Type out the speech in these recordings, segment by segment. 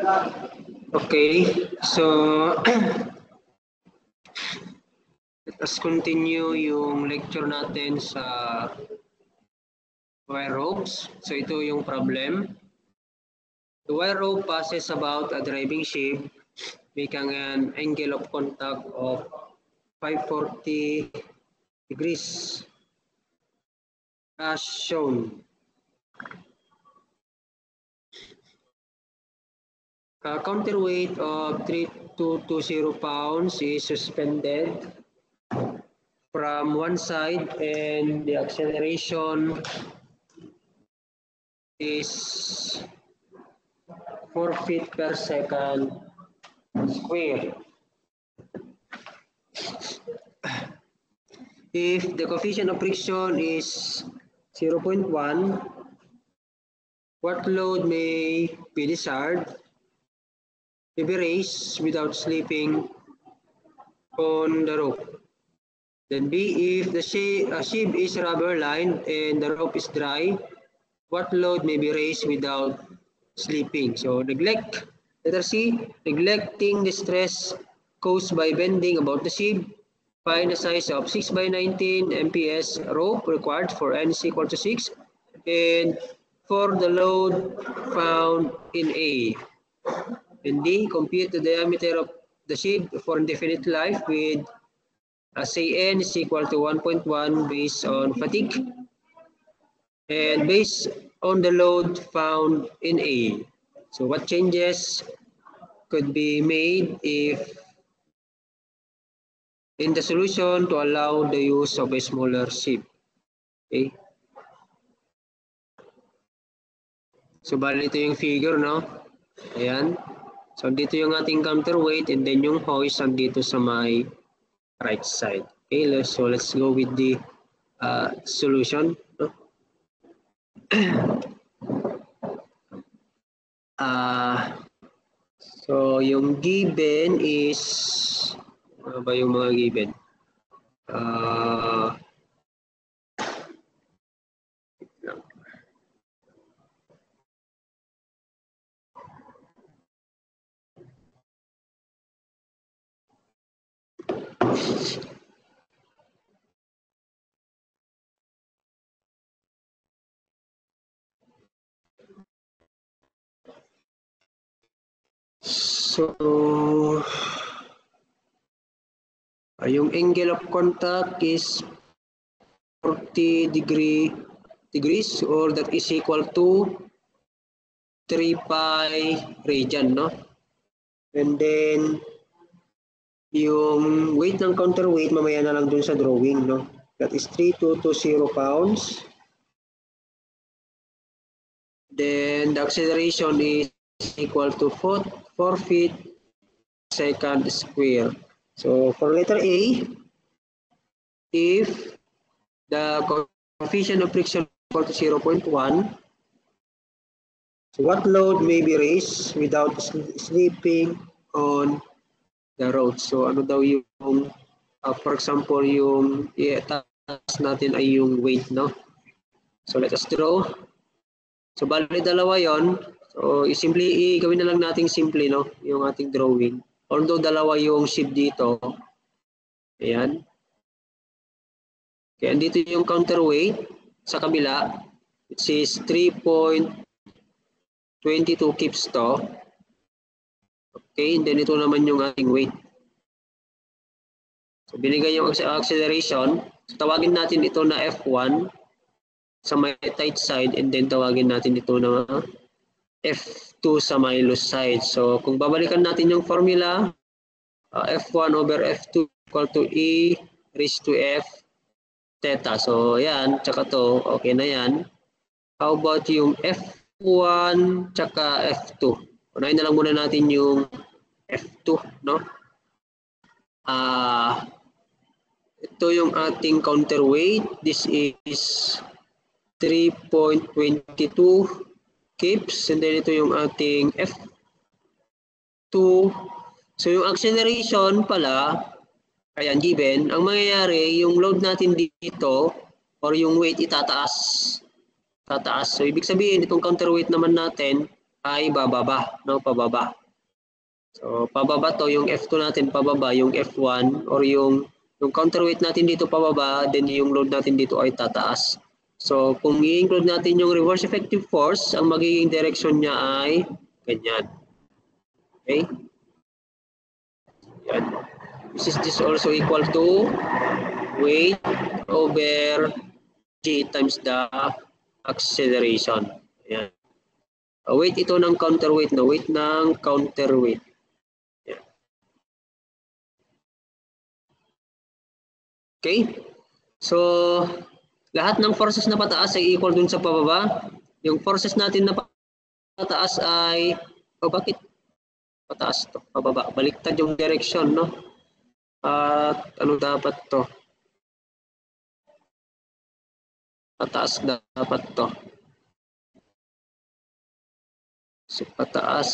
Okay, so let us continue yung lecture natin sa wire ropes. So ito yung problem. The wire rope passes about a driving shape making an angle of contact of 540 degrees as shown. A counterweight of 3220 pounds is suspended from one side and the acceleration is 4 feet per second square. If the coefficient of friction is 0.1, what load may be desired may be raised without slipping on the rope. Then B, if the sheave is rubber lined and the rope is dry, what load may be raised without slipping? So letter C, neglecting the stress caused by bending about the sheave. Find the size of 6 by 19 MPS rope required for N is equal to 6 and for the load found in A. And D, compute the diameter of the sheave for indefinite life with say N is equal to 1.1 based on fatigue and based on the load found in A. So what changes could be made if in the solution to allow the use of a smaller sheave? Okay. So bali ito yung figure, no? Ayan. So dito yung ating counterweight and then yung hoist dito sa my right side. Okay, so let's go with the solution. No? So yung given is ano ba yung mga given? So yung angle of contact is 40 degrees or that is equal to 3 pi radian, no? And then yung weight ng counterweight mamaya na lang dun sa drawing, no? That is 3220 pounds. Then the acceleration is equal to 4 feet second square. So for letter A, if the coefficient of friction is equal to 0.1, so what load may be raised without slipping on the road? So ano daw yung, for example, yung i-task natin ay yung weight, no? So let us draw. So bali dalawa yon. So gawin na lang natin simple, no? Yung ating drawing. Although dalawa yung sheave dito. Ayan. Kaya dito yung counterweight sa kabila. It says 3.22 kips to. Okay, and then ito naman yung ating weight. So binigay yung acceleration. So tawagin natin ito na F1 sa may tight side and then tawagin natin ito na F2 sa may loose side. So kung babalikan natin yung formula, F1 over F2 equal to E raised to F theta. So yan, tsaka to, okay na yan. How about yung F1 tsaka F2? Unahin na lang muna natin yung F2, no? Ito yung ating counterweight. This is 3.22 kips and then ito yung ating F2. So yung acceleration pala, ayan given, ang mangyayari yung load natin dito or yung weight itataas. So ibig sabihin itong counterweight naman natin ay bababa, no? Pababa. So, pababa to, yung F2 natin pababa, yung F1 or yung counterweight natin dito pababa, then yung load natin dito ay tataas. So, kung i-include natin yung reverse effective force, ang magiging direction niya ay ganyan. Okay? Yan. This also equal to weight over G times the acceleration. Yan. Weight ito ng counterweight, no? Weight ng counterweight. Yan. Okay? So, lahat ng forces na pataas ay equal dun sa pababa. Yung forces natin na pataas ay, bakit pataas to? Pababa. Baliktad yung direction, no? At ano dapat to? Pataas dapat to. So, pataas.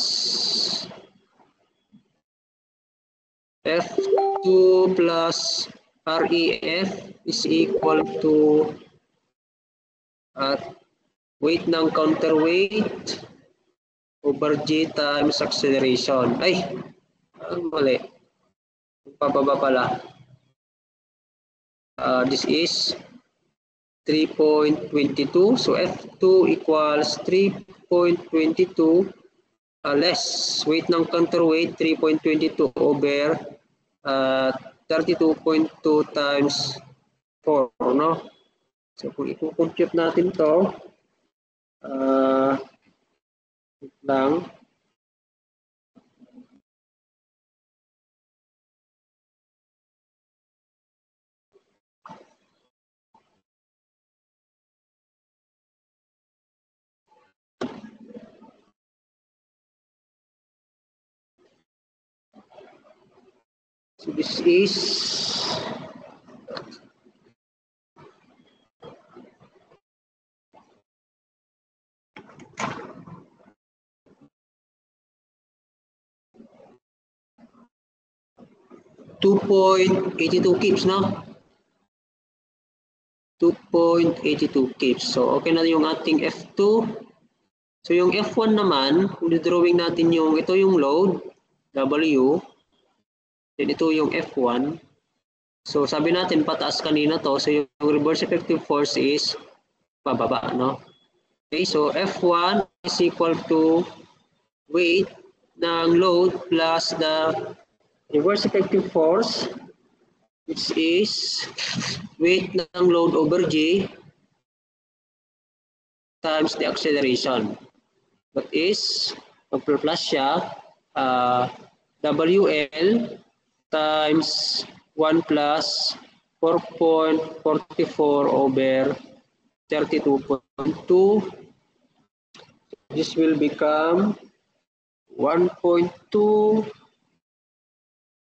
F2 plus REF is equal to weight ng counterweight over G times acceleration. Ay, mali. Pababa pala. This is 3.22. So F2 equals 3.22 less weight ng counterweight 3.22 over 32.2 times 4, no? So kung i-compute natin to, lang. So this is 2.82 kips, no? 2.82 kips. So, okay na yung ating F2. So, yung F1 naman, kung drawing natin yung, ito yung load, W. Then ito yung F1. So, sabi natin, pataas kanina to. So, yung reverse effective force is pababa, no? Okay, so F1 is equal to weight ng load plus the reverse effective force, which is weight ng load over G times the acceleration. That is, mag-plus siya, WL times 1 plus 4.44 over 32.2. This will become 1.2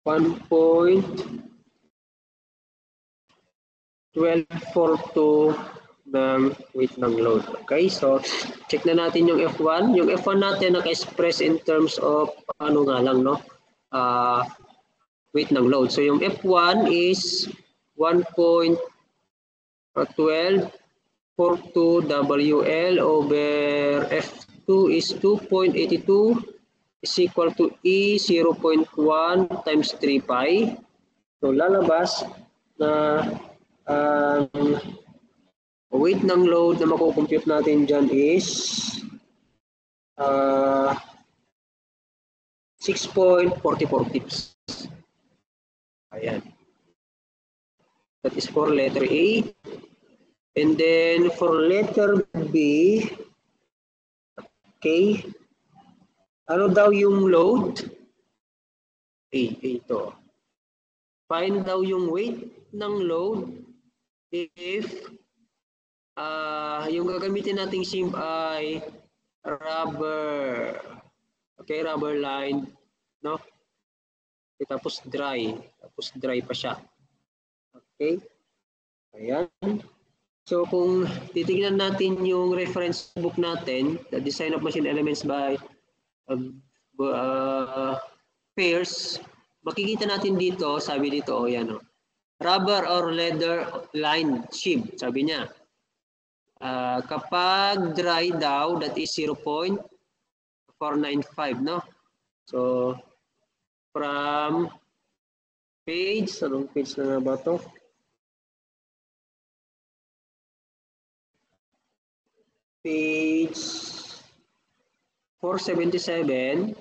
1.1242 ng weight ng load. Okay, so check na natin yung F1. Yung F1 natin naka-express in terms of ano nga lang, no? Weight ng load. So yung F1 is 1.1242 WL over F2 is 2.82 is equal to E 0.1 times 3 pi. So lalabas na weight ng load na makukompute natin dyan is 6.44 kips. Ayan. That is for letter A. And then for letter B, okay, ano daw yung load? Ito. Find daw yung weight ng load if yung gagamitin nating sim ay rubber. Okay, rubber line, no? Okay, tapos dry pa siya. Okay? Ayan. So kung titingnan natin yung reference book natin, the design of machine elements by Peirce, makikita natin dito, sabi dito, yan o. Rubber or leather lined sheave, sabi niya. Kapag dry daw, that is 0.5 0.495, no? So, from page, anong page na ba ito? Page 477.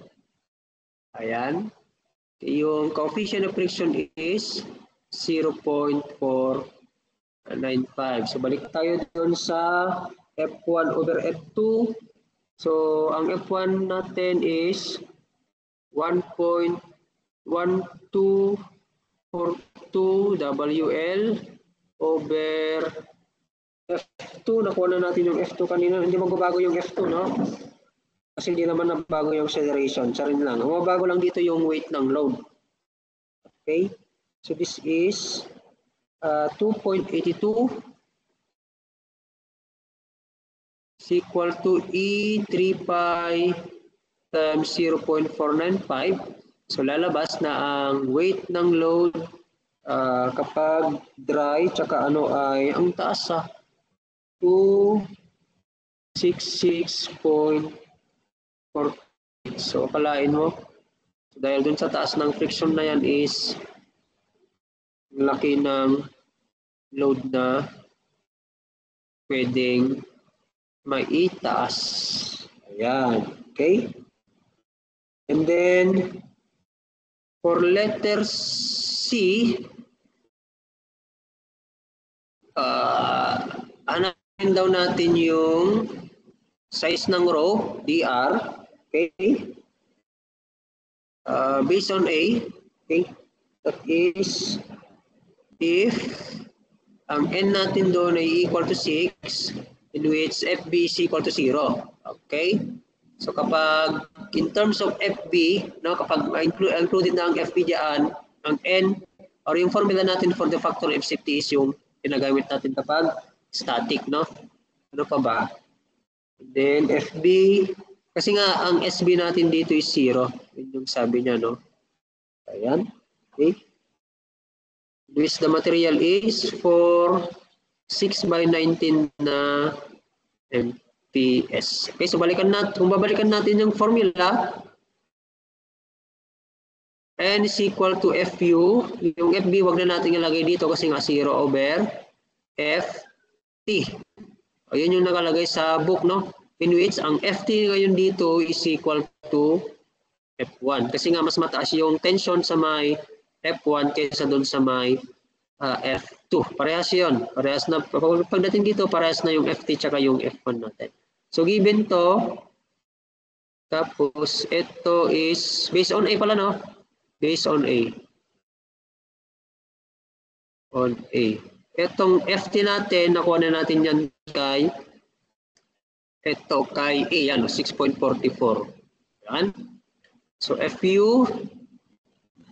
Ayan. Yung coefficient of friction is 0.495. So, balik tayo dun sa F1 over F2. So, ang F1 natin is 1.1242 WL over F2. Nakuha na natin yung F2 kanina. Hindi magbabago yung F2, no? Kasi hindi naman nabago yung acceleration. Sarin lang. Ang mabago lang dito yung weight ng load. Okay? So, this is 2.82 is equal to E3 pi times 0.495. So, lalabas na ang weight ng load kapag dry, tsaka ano ay, ang taas 266.4. So, akalain mo, so, dahil dun sa taas ng friction na yan is laki ng load na pwedeng maitaas. Ayan. Okay? And then, for letter C, hanapin daw natin yung size ng row, dr. Okay? Based on A, okay? That is, if ang n natin doon ay equal to 6, in which FB is equal to 0. Okay? So kapag in terms of FB, no, kapag included na ang FB diyan, ang n or yung formula natin for the factor of safety is yung ginagamit natin kapag static, no? Ano pa ba? And then FB, kasi nga ang SB natin dito is 0. Yun yung sabi niya, no? Ayan. Okay. Which the material is for 6/19 na MPS. Okay, so balikan natin, kung babalikan natin yung formula, N is equal to FU. Yung FB, wag na natin ilagay dito kasi nga 0 over FT. O, yun yung nakalagay sa book, no? In which ang FT ngayon dito is equal to F1. Kasi nga mas mataas yung tension sa may F1 kaysa doon sa may F2. Parehas yun. Parehas na. Pagdating dito, parehas na yung FT tsaka yung F1 natin. So, given to, tapos ito is based on A pala, no? Based on A. On A. Itong FT natin, nakuha na natin yan kay ito kay A, yan, 6.44. Yan. So, FU.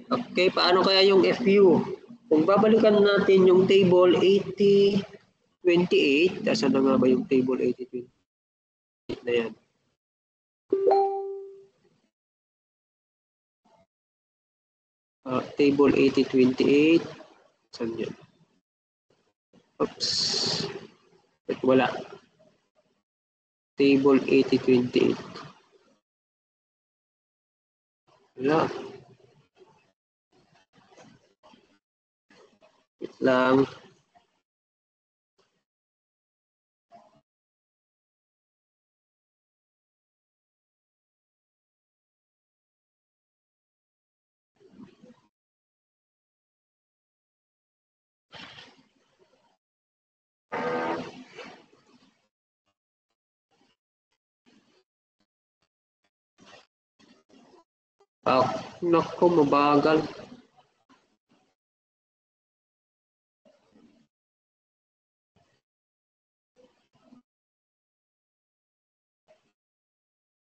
Okay, paano kaya yung FU? Kung babalikan natin yung table 8028, saan na nga ba yung table 8028 na yan? Table 8028, saan yan? Oops, wala. Table 8028. Wala. Wait lang. Naku, mabagal.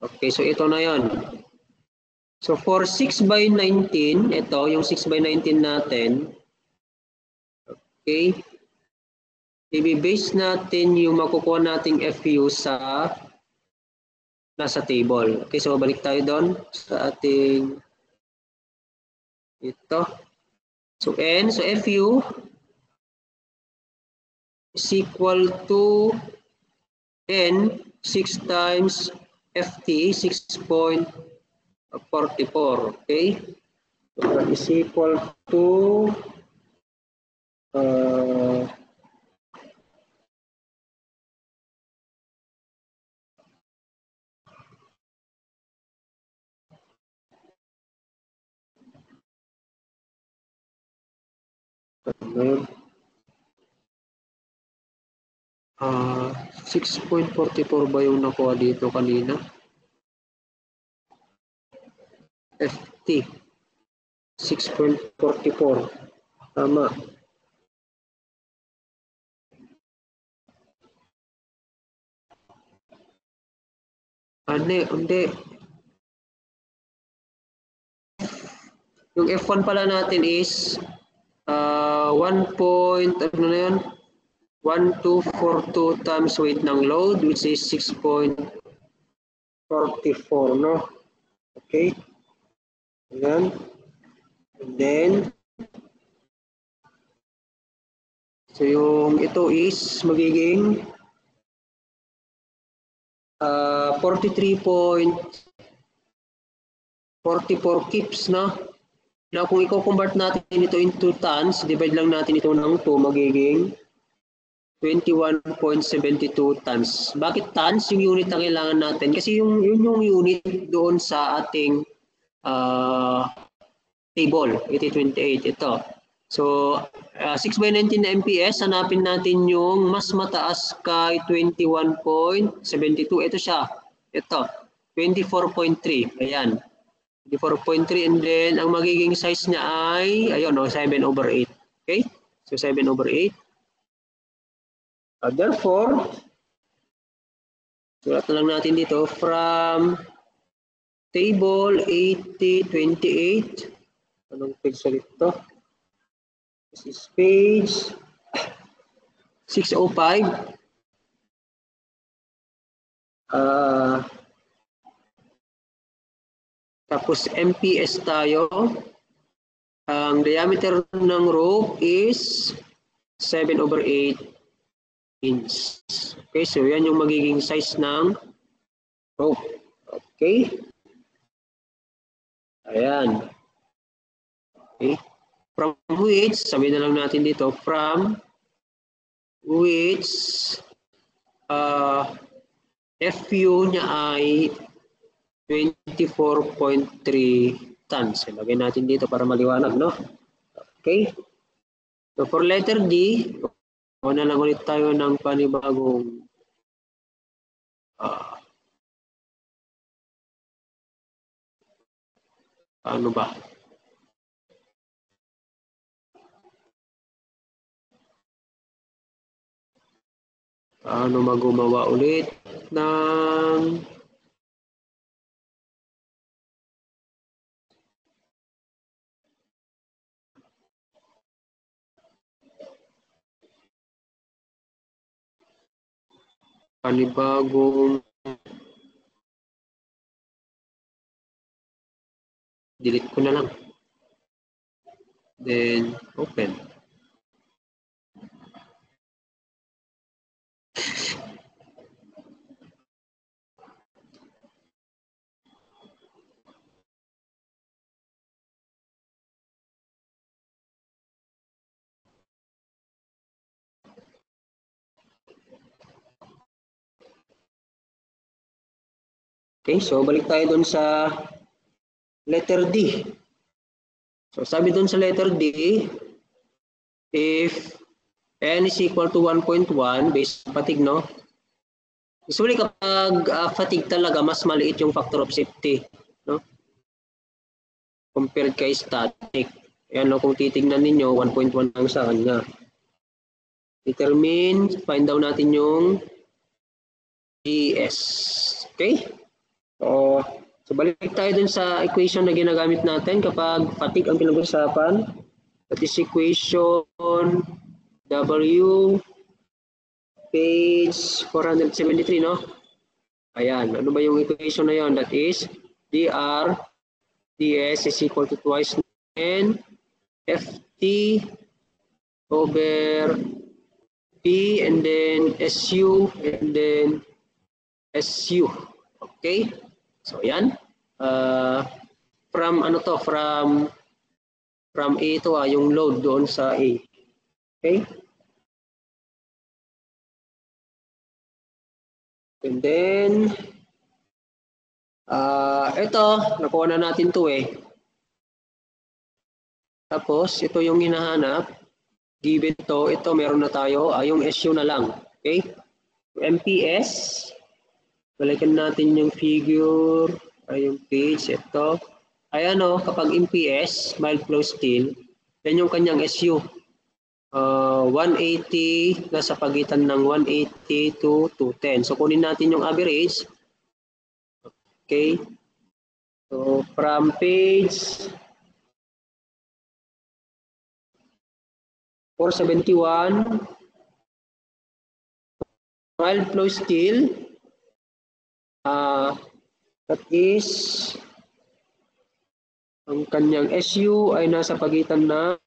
Okay, so ito na yon. So for 6/19, ito yung 6/19 natin. Okay. I-base natin yung makukuha nating FU sa nasa table. Okay, so balik tayo doon sa ating ito. So N, so FU is equal to N 6 times FT 6.44. Okay, so that is equal to uh, 6.44 ba yung nakuha dito kanina? FT 6.44. Tama. Hindi. Yung F1 pala natin is 1 point, ano na yun? 1242 times weight ng load, which is 6.44, no? Okay. Ayan. And then, so yung ito is magiging 43.44 kips, no? Now, kung i-convert natin ito into tons, divide lang natin ito ng 2, magiging 21.72 tons. Bakit tons? Yung unit na kailangan natin. Kasi yun yung unit doon sa ating table, 8028, ito. So, 6/19 na MPS, hanapin natin yung mas mataas kay 21.72. Ito siya. Ito, 24.3. Ayan. 24.3, and then ang magiging size niya ay, ayun, 7/8. Okay? So, 7/8. Therefore, sulat na lang natin dito, from table 8028, anong page ulit ito? This is page 605. Tapos MPS tayo. Ang diameter ng rope is 7/8 inch. Okay, so yan yung magiging size ng rope. Okay. Ayan. Okay. From which, sabihin na lang natin dito, from which FU niya ay 24.3 tons. Ilagay natin dito para maliwanag, no? Okay. So for letter D, na lang ulit tayo ng panibagong ano ba? Ano magumawa ulit ng panibagong delete ko na lang. Then open. Okay, so balik tayo dun sa letter D. So sabi dun sa letter D, if n is equal to 1.1 based on fatigue, no? Usually kapag fatigue talaga, mas maliit yung factor of safety, no? Compared kay static. Ayan, no, kung titignan ninyo, 1.1 lang sa kanya. Determine, find down natin yung GS. Okay? So balik tayo dun sa equation na ginagamit natin kapag fatigue ang pinag-usapan. That is equation W, page 473, no? Ayan, ano ba yung equation na yon? That is dr ds is equal to twice n ft over p, and then su, and then su. Okay? So yan. From ano to, from A to yung load doon sa A. Okay? And then ito, nakuha na natin to eh. Tapos ito yung hinahanap. Given to, ito meron na tayo, yung SU na lang. Okay? MPS, balikan natin yung figure, yung page, ito. Ayan o, kapag MPS, mild flow steel, yan yung kanyang SU. 180, nasa pagitan ng 180 to 210. So kunin natin yung average. Okay. So from page 471, mild flow steel, that is, ang kanyang SU ay nasa pagitan ng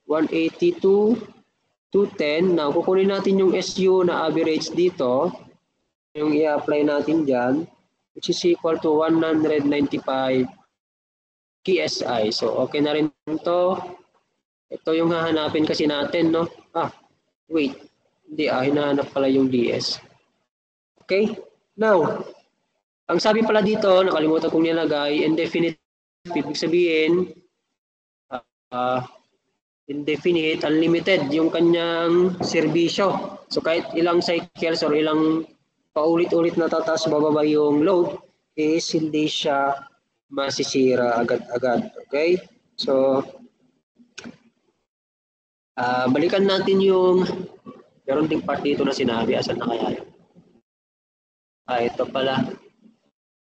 180 to 210. Now, kukunin natin yung SU na average dito, yung i-apply natin dyan, which is equal to 195 PSI. So, okay na rin ito. Ito yung hahanapin kasi natin, no? Wait. Hindi, hinahanap pala yung DS. Okay? Now, ang sabi pala dito, nakalimutan kong nilagay, indefinite, ibig sabihin, indefinite, unlimited yung kanyang serbisyo. So kahit ilang cycles or ilang paulit-ulit na tataas bababa yung load, is hindi siya masisira agad-agad. Okay? So, balikan natin yung, meron ding part dito na sinabi, asan na kaya yun? Ito pala.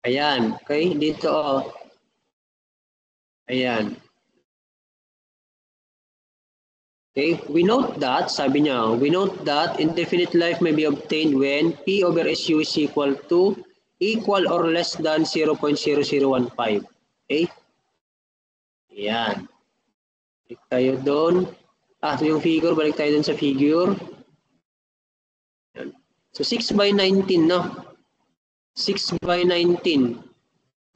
Ayan. Okay? Dito, ayan. Okay, we note that, sabi niya, we note that indefinite life may be obtained when P over SU is equal or less than 0.0015. Okay? Ayan. Balik tayo doon. Yung figure, balik tayo doon sa figure. Ayan. So 6 by 19, no? 6 by 19.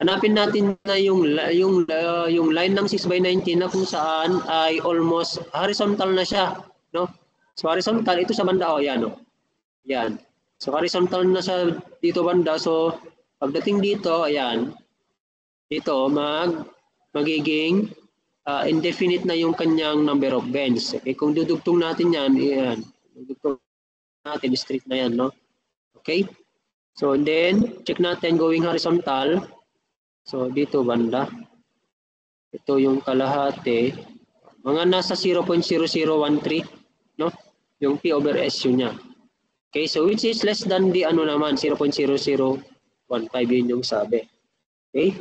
Hanapin natin na yung line ng 6 by 19 na kung saan ay almost horizontal na siya, no? So horizontal ito sa banda yan, no. Yan. So horizontal na sa dito banda. So pagdating dito, ayan. Dito magiging indefinite na yung kanyang number of bends. Okay, kung dudugtong natin yan, ayan. Dudugtong natin straight na yan, no? Okay? So and then check natin going horizontal. So, dito banda. Ito yung kalahati. Mga nasa 0.0013, no? Yung P over SU niya. Okay, so which is less than the ano naman, 0.0015, yun yung sabi. Okay?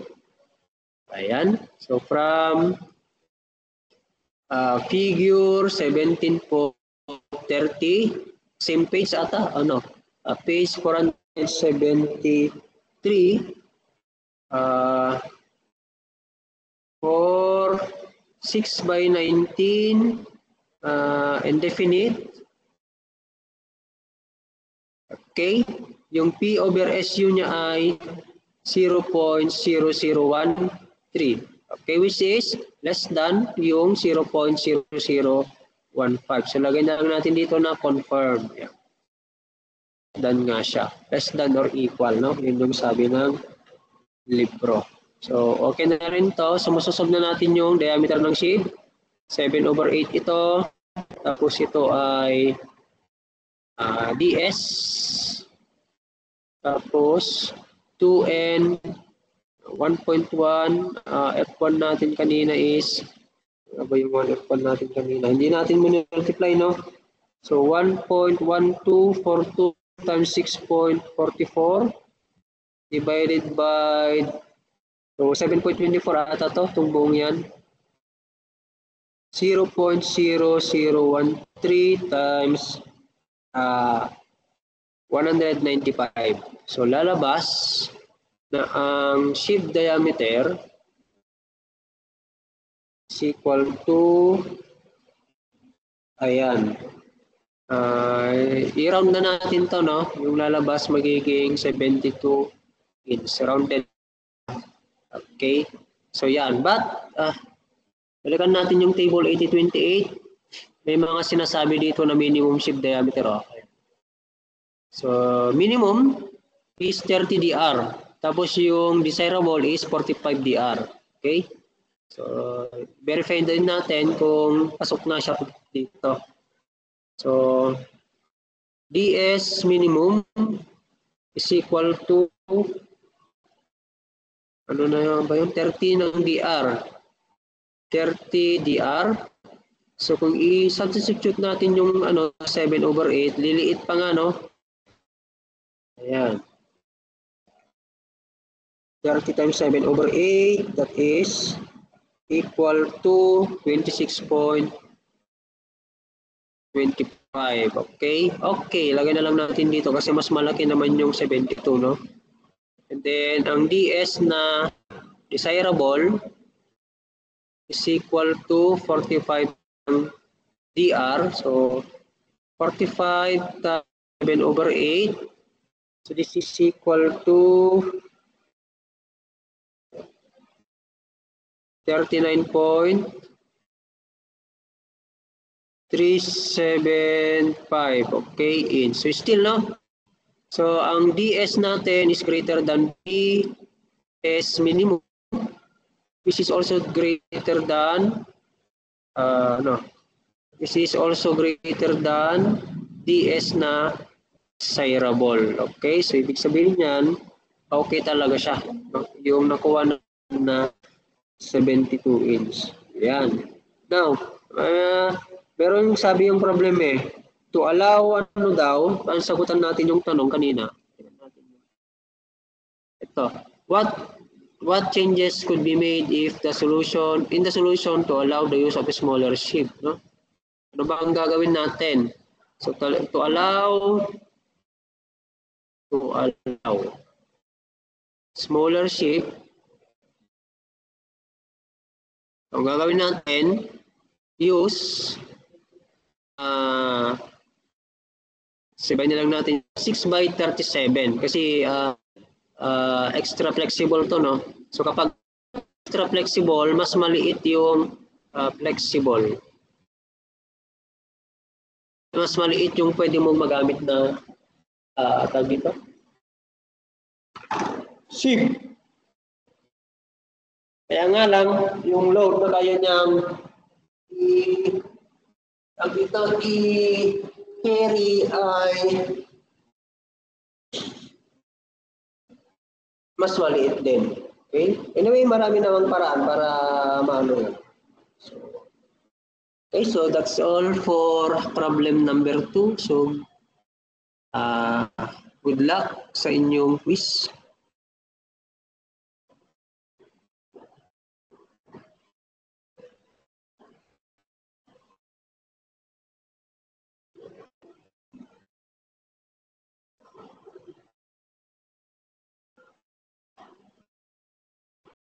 Ayan. So, from figure 17.30, same page ata, ano? Page 473, for 6 by 19 indefinite. Okay, yung P over SU niya ay 0.0013. Okay, which is less than yung 0.0015. So lagay na lang natin dito na confirm. Yeah. Dan nga siya. Less than or equal, no? Yun yung sabi ng libro. So, okay na rin to. So, masosolve na natin yung diameter ng sheave. 7 over 8 ito. Tapos ito ay DS. Tapos, 2N, 1.1. F1 natin kanina is, ano ba yung F1 natin kanina? Hindi natin multiply, no? So, 1.1242 times 6.44 divided by, so 7.24 ata to, itong buong yan. 0.0013 times 195. So lalabas na ang sheave diameter is equal to, ayan, i-round na natin to, no? Yung lalabas magiging 72 inch, rounded. Okay, so yan. But, balikan natin yung table 8028. May mga sinasabi dito na minimum sheave diameter. Okay. So, minimum is 30 dr. Tapos yung desirable is 45 dr. Okay? So, verify din natin kung pasok na siya dito. So, DS minimum is equal to ano na ba yung 30 ng dr. 30 dr. So, kung i-substitute natin yung 7/8, liliit pa nga, no? Ayan. 30 times 7/8, that is equal to 26.25. Okay? Okay, lagay na lang natin dito kasi mas malaki naman yung 72, no? And then, ang DS na desirable is equal to 45 dr. So, 45 times 7/8. So, this is equal to 39.375, okay, inch. So, still, no? So, ang DS natin is greater than DS minimum, which is also greater than, this is also greater than DS na desirable. Okay, so ibig sabihin niyan, okay talaga siya. No? Yung nakuha na 72 inch. Yan. Now, meron yung sabi yung problem to allow daw, ang sagutan natin yung tanong kanina. Ito, what changes could be made if the solution to allow the use of a smaller sheave, no? Ano ba ang gagawin natin? So to allow smaller sheave, ang gagawin natin, use sabay na lang natin 6/37 kasi extra flexible to, no? So kapag extra flexible, mas maliit yung flexible. Mas maliit yung pwede mong magamit na tawag dito? Sheave. Kaya nga lang, yung load na kaya niyang i-carry ay mas maliit din. Okay? Anyway, marami namang paraan para maano yan. Okay, so that's all for problem number 2. So, good luck sa inyong quiz.